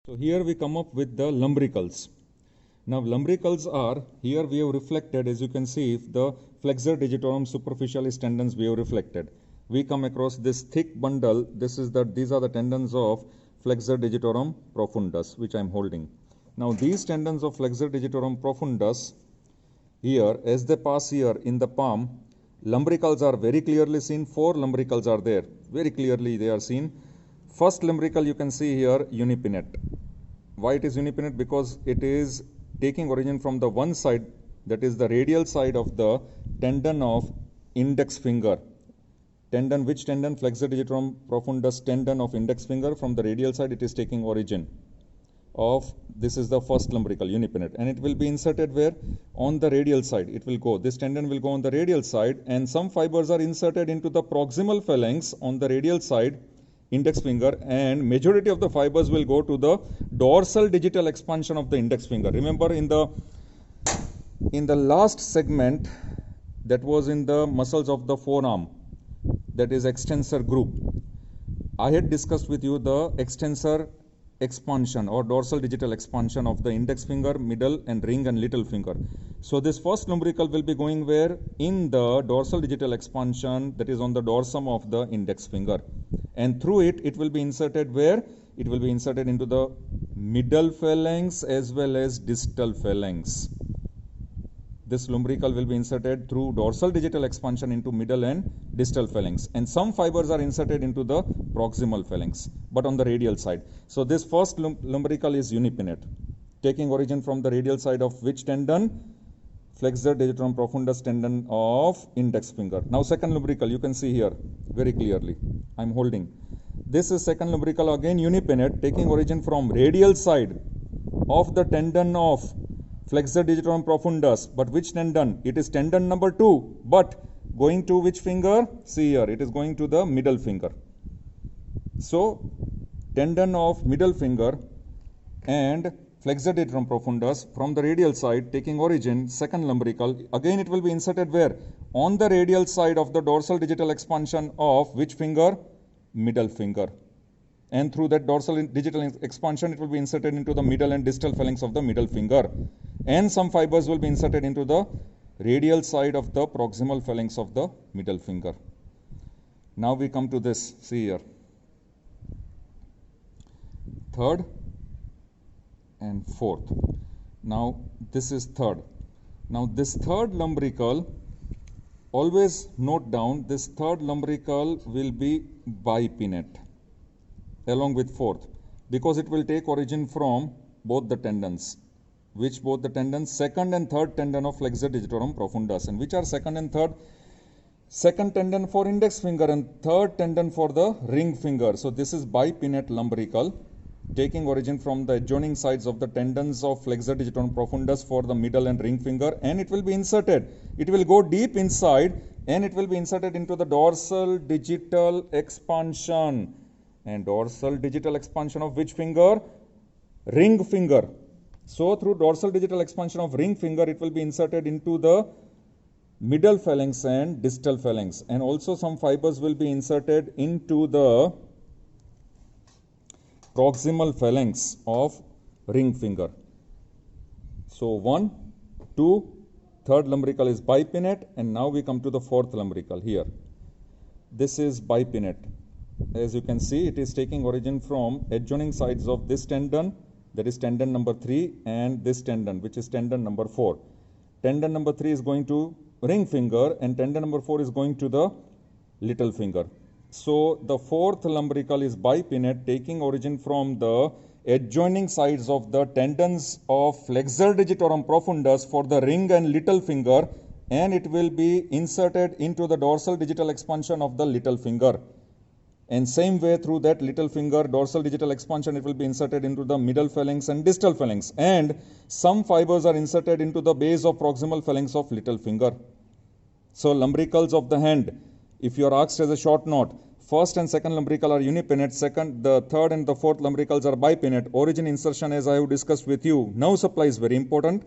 So here we come up with the lumbricals. Now lumbricals are, here we have reflected, as you can see, if the flexor digitorum superficialis tendons we have reflected. We come across this thick bundle. These are the tendons of flexor digitorum profundus, which I am holding. Now these tendons of flexor digitorum profundus, here as they pass here in the palm, lumbricals are very clearly seen. 4 lumbricals are there. Very clearly they are seen. First lumbrical you can see here, unipinnate. Why it is unipinnate? Because it is taking origin from the one side, that is the radial side of the tendon of index finger. Tendon, which tendon? Flexor digitorum profundus tendon of index finger. From the radial side it is taking origin of, this is the first lumbrical, unipinnate, and it will be inserted where? On the radial side it will go. This tendon will go on the radial side, and some fibers are inserted into the proximal phalanx on the radial side, index finger, and majority of the fibers will go to the dorsal digital expansion of the index finger. Remember in the last segment, that was in the muscles of the forearm, that is extensor group, I had discussed with you the extensor expansion or dorsal digital expansion of the index finger, middle and ring and little finger. So this first lumbrical will be going where? In the dorsal digital expansion, that is on the dorsum of the index finger, and through it will be inserted where? It will be inserted into the middle phalanx as well as distal phalanx. This lumbrical will be inserted through dorsal digital expansion into middle and distal phalanx, and some fibers are inserted into the proximal phalanx, but on the radial side. So this first lumbrical is unipinnate, taking origin from the radial side of which tendon? Flexor digitorum profundus tendon of index finger. Now second lumbrical, you can see here very clearly, I am holding. This is second lumbrical, again unipinnate, taking origin from radial side of the tendon of flexor digitorum profundus. But which tendon? It is tendon number 2, but going to which finger? See here, it is going to the middle finger. So tendon of middle finger and flexor digitorum profundus from the radial side taking origin, second lumbrical. Again it will be inserted where? On the radial side of the dorsal digital expansion of which finger? Middle finger. And through that dorsal digital expansion it will be inserted into the middle and distal phalanx of the middle finger. And some fibers will be inserted into the radial side of the proximal phalanx of the middle finger. Now we come to this, see here. Third and fourth. Now this is third. Now this third lumbrical, always note down, this third lumbrical will be bipinnate along with fourth, because it will take origin from both the tendons. Which both the tendons? Second and third tendon of flexor digitorum profundus. And which are second and third? Second tendon for index finger and third tendon for the ring finger. So this is bipinnate lumbrical, taking origin from the adjoining sides of the tendons of flexor digitorum profundus for the middle and ring finger, and it will be inserted. It will go deep inside and it will be inserted into the dorsal digital expansion. And dorsal digital expansion of which finger? Ring finger. So through dorsal digital expansion of ring finger, it will be inserted into the middle phalanx and distal phalanx, and also some fibers will be inserted into the proximal phalanx of ring finger. So 1, 2, third lumbrical is bipinnate, and now we come to the fourth lumbrical here. This is bipinnate. As you can see, it is taking origin from adjoining sides of this tendon, that is tendon number 3, and this tendon, which is tendon number 4. Tendon number 3 is going to ring finger and tendon number 4 is going to the little finger. So the fourth lumbrical is bipinnate, taking origin from the adjoining sides of the tendons of flexor digitorum profundus for the ring and little finger, and it will be inserted into the dorsal digital expansion of the little finger. And same way through that little finger dorsal digital expansion, it will be inserted into the middle phalanx and distal phalanx, and some fibers are inserted into the base of proximal phalanx of little finger. So lumbricals of the hand, if you are asked as a short note, first and second lumbrical are unipinnate, the third and the fourth lumbricals are bipinnate. Origin insertion, as I have discussed with you, now supply is very important.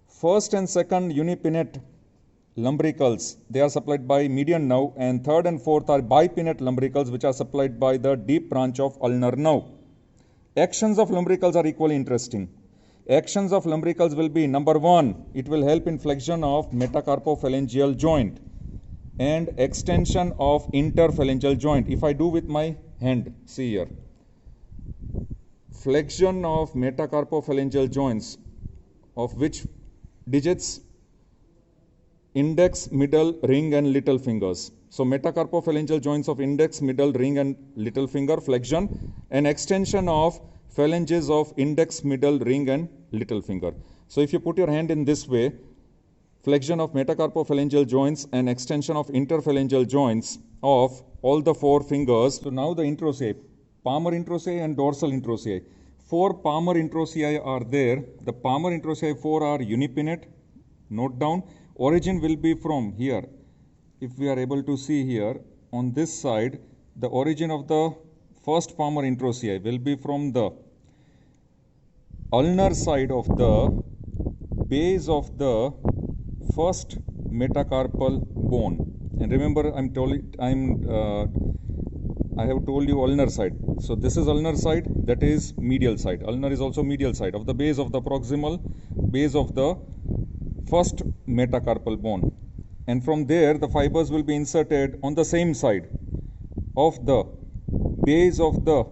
First and second unipinnate lumbricals, they are supplied by median nerve, and third and fourth are bipinnate lumbricals, which are supplied by the deep branch of ulnar nerve. Actions of lumbricals are equally interesting. Actions of lumbricals will be, number one, it will help in flexion of metacarpophalangeal joint and extension of interphalangeal joint. If I do with my hand, see here, flexion of metacarpophalangeal joints of which digits? Index, middle, ring and little fingers. So metacarpophalangeal joints of index, middle, ring and little finger flexion and extension of phalanges of index, middle, ring and little finger. So if you put your hand in this way, flexion of metacarpophalangeal joints and extension of interphalangeal joints of all the four fingers. So now the introceae, palmar introceae and dorsal introceae. Four palmar introceae are there. The palmar introceae four are unipinnate. Note down. Origin will be from here. If we are able to see here on this side, the origin of the first palmar introceae will be from the ulnar side of the base of the first metacarpal bone. And remember, I have told you ulnar side. So this is ulnar side, that is medial side. Ulnar is also medial side of the base of the proximal base of the first metacarpal bone. And from there, the fibers will be inserted on the same side of the base of the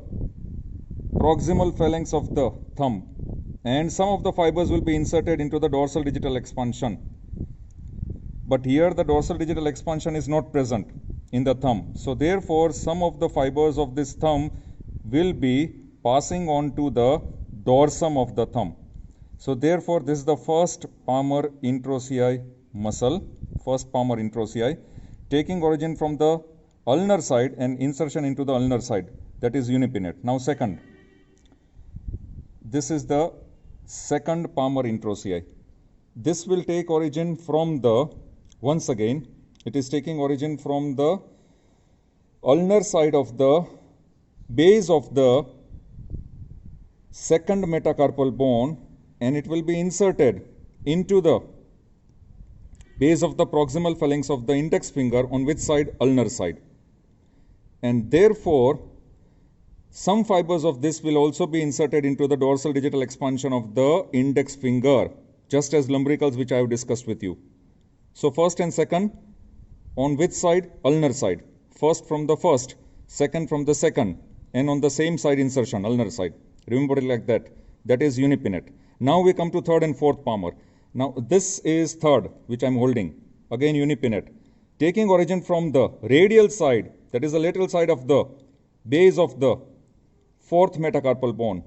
proximal phalanx of the thumb. And some of the fibers will be inserted into the dorsal digital expansion. But here the dorsal digital expansion is not present in the thumb. So therefore, some of the fibers of this thumb will be passing on to the dorsum of the thumb. So therefore, this is the first palmar introceae muscle, first palmar introceae, taking origin from the ulnar side and insertion into the ulnar side, that is unipinnate. Now second, this is the second palmar introceae. This will take origin from the, once again, it is taking origin from the ulnar side of the base of the second metacarpal bone, and it will be inserted into the base of the proximal phalanx of the index finger, on which side? Ulnar side. And therefore, some fibers of this will also be inserted into the dorsal digital expansion of the index finger, just as lumbricals which I have discussed with you. So first and second, on which side? Ulnar side. First from the first, second from the second, and on the same side insertion, ulnar side. Remember it like that. That is unipinnate. Now we come to third and fourth palmar. Now this is third, which I am holding. Again unipinnate. Taking origin from the radial side, that is the lateral side of the base of the fourth metacarpal bone.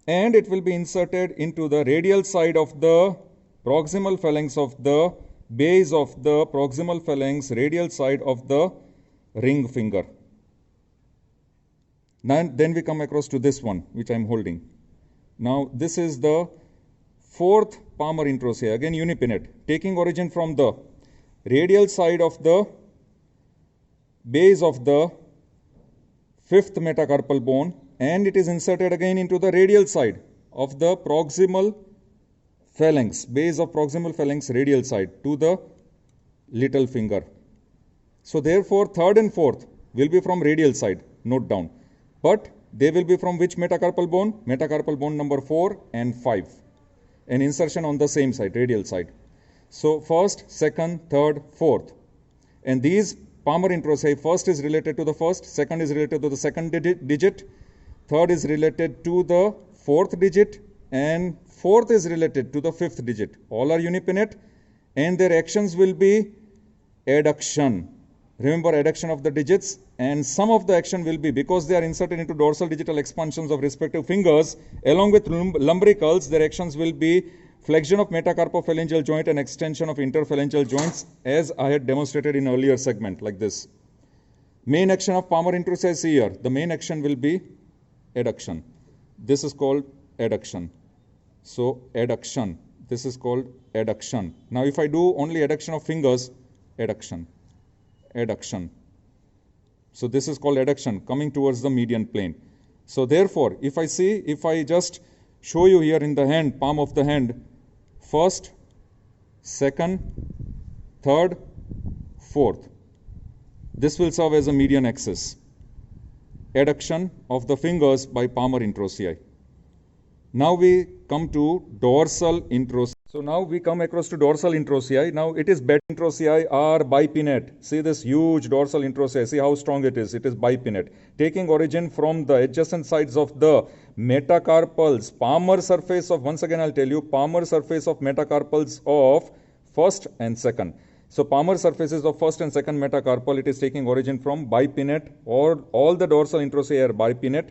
And it will be inserted into the radial side of the proximal phalanx of the base of the proximal phalanx, radial side of the ring finger. Then we come across to this one, which I am holding. Now this is the fourth palmar introceae, again unipinnate, taking origin from the radial side of the base of the fifth metacarpal bone, and it is inserted again into the radial side of the proximal phalanx, base of proximal phalanx, radial side to the little finger. So therefore, third and fourth will be from radial side, note down. But they will be from which metacarpal bone? Metacarpal bone number 4 and 5. An insertion on the same side, radial side. So first, second, third, fourth. And these palmar introceae, first is related to the first, second is related to the second digit, third is related to the fourth digit, and fourth is related to the fifth digit. All are unipinnate, and their actions will be adduction. Remember adduction of the digits, and some of the action will be, because they are inserted into dorsal digital expansions of respective fingers, along with lumbricals, their actions will be flexion of metacarpophalangeal joint and extension of interphalangeal joints, as I had demonstrated in earlier segment, like this. Main action of palmar introceae here, the main action will be adduction. This is called adduction. So adduction, this is called adduction. Now if I do only adduction of fingers, adduction. Adduction. So this is called adduction, coming towards the median plane. So therefore, if I just show you here in the hand, palm of the hand, first, second, third, fourth. This will serve as a median axis. adduction of the fingers by palmar introsei. Now we come to dorsal introsei. So now we come across to dorsal introsei. Now it is bed introsei are bipinnate. See this huge dorsal introsei. See how strong it is. It is bipinnate. Taking origin from the adjacent sides of the metacarpals, palmar surface of, once again I'll tell you, palmar surface of metacarpals of first and second. So palmar surfaces of first and second metacarpal, it is taking origin from bipinnate, or all the dorsal introsei are bipinnate.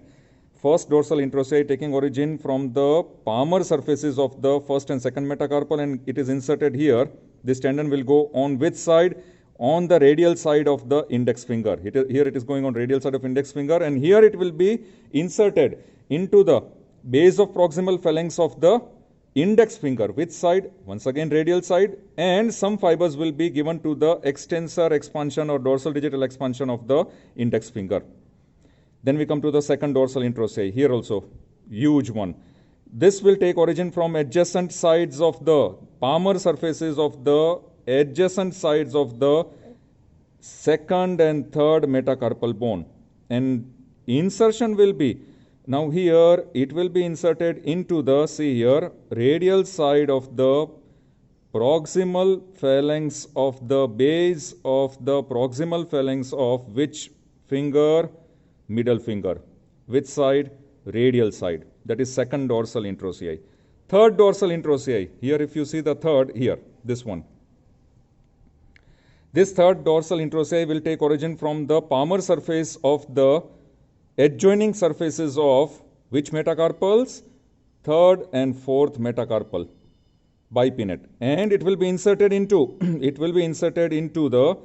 First dorsal introsei taking origin from the palmar surfaces of the first and second metacarpal, and it is inserted here. This tendon will go on which side? On the radial side of the index finger. Here it is going on radial side of index finger, and here it will be inserted into the base of proximal phalanx of the index finger. Which side? Once again radial side, and some fibers will be given to the extensor expansion or dorsal digital expansion of the index finger. Then we come to the second dorsal introsei. Here also, huge one. This will take origin from adjacent sides of the palmar surfaces of the adjacent sides of the second and third metacarpal bone. And insertion will be, now here it will be inserted into the, see here, radial side of the proximal phalanx of the base of the proximal phalanx of which finger? Middle finger. Which side? Radial side. That is second dorsal introsei. Third dorsal introsei. Here if you see the third, here, this one. This third dorsal introsei will take origin from the palmar surface of the adjoining surfaces of which metacarpals? Third and fourth metacarpal. Bipinnate. And it will be inserted into, it will be inserted into the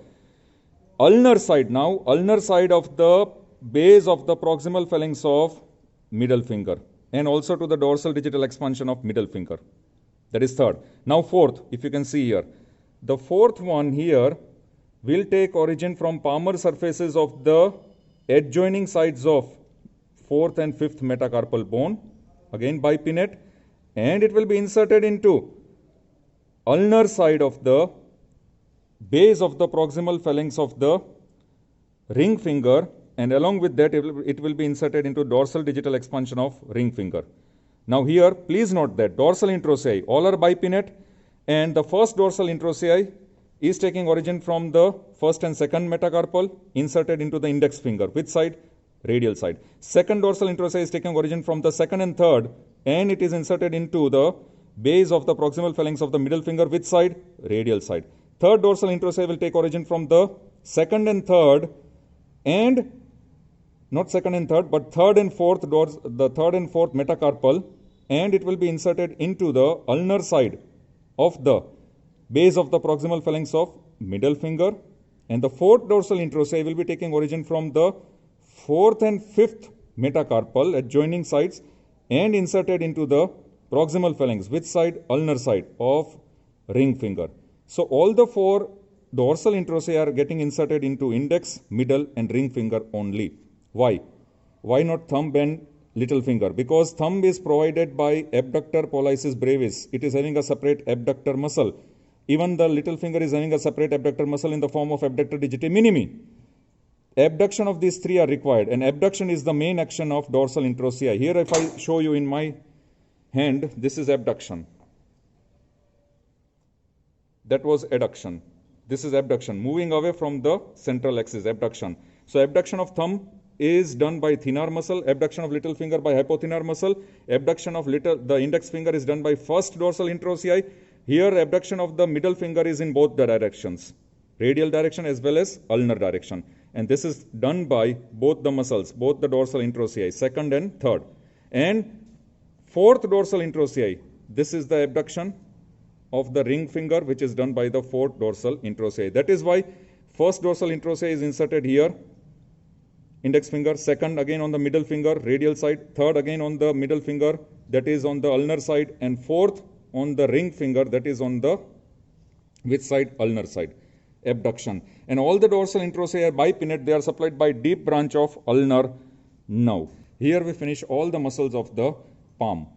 ulnar side. Now, ulnar side of the base of the proximal phalanx of middle finger, and also to the dorsal digital expansion of middle finger. That is third. Now fourth, if you can see here, the fourth one here will take origin from palmar surfaces of the adjoining sides of fourth and fifth metacarpal bone, again bipinnate, and it will be inserted into ulnar side of the base of the proximal phalanx of the ring finger, and along with that it will be inserted into dorsal digital expansion of ring finger. Now here, please note that dorsal introsei, all are bipinnate, and the first dorsal introsei is taking origin from the first and second metacarpal, inserted into the index finger. Which side? Radial side. Second dorsal introsei is taking origin from the second and third, and it is inserted into the base of the proximal phalanx of the middle finger. Which side? Radial side. Third dorsal introsei will take origin from the second and third, and not second and third, but third and fourth the third and fourth metacarpal, and it will be inserted into the ulnar side of the base of the proximal phalanx of middle finger. And the fourth dorsal introsei will be taking origin from the fourth and fifth metacarpal adjoining sides, and inserted into the proximal phalanx. Which side? Ulnar side of ring finger. So all the four dorsal introsei are getting inserted into index, middle, and ring finger only. Why? Why not thumb and little finger? Because thumb is provided by abductor pollicis brevis. It is having a separate abductor muscle. Even the little finger is having a separate abductor muscle in the form of abductor digiti minimi. Abduction of these three are required, and abduction is the main action of dorsal introsei. Here if I show you in my hand, this is abduction. That was adduction. This is abduction, moving away from the central axis, abduction. So abduction of thumb is done by thenar muscle, abduction of little finger by hypothenar muscle, abduction of the index finger is done by first dorsal introsei. Here abduction of the middle finger is in both the directions, radial direction as well as ulnar direction, and this is done by both the muscles, both the dorsal introsei, second and third. And fourth dorsal introsei, this is the abduction of the ring finger, which is done by the fourth dorsal introsei. That is why first dorsal introsei is inserted here, index finger, second again on the middle finger, radial side, third again on the middle finger, that is on the ulnar side, and fourth on the ring finger, that is on the which side? Ulnar side. Abduction. And all the dorsal introsei are bipinnate. They are supplied by deep branch of ulnar nerve. Here we finish all the muscles of the palm.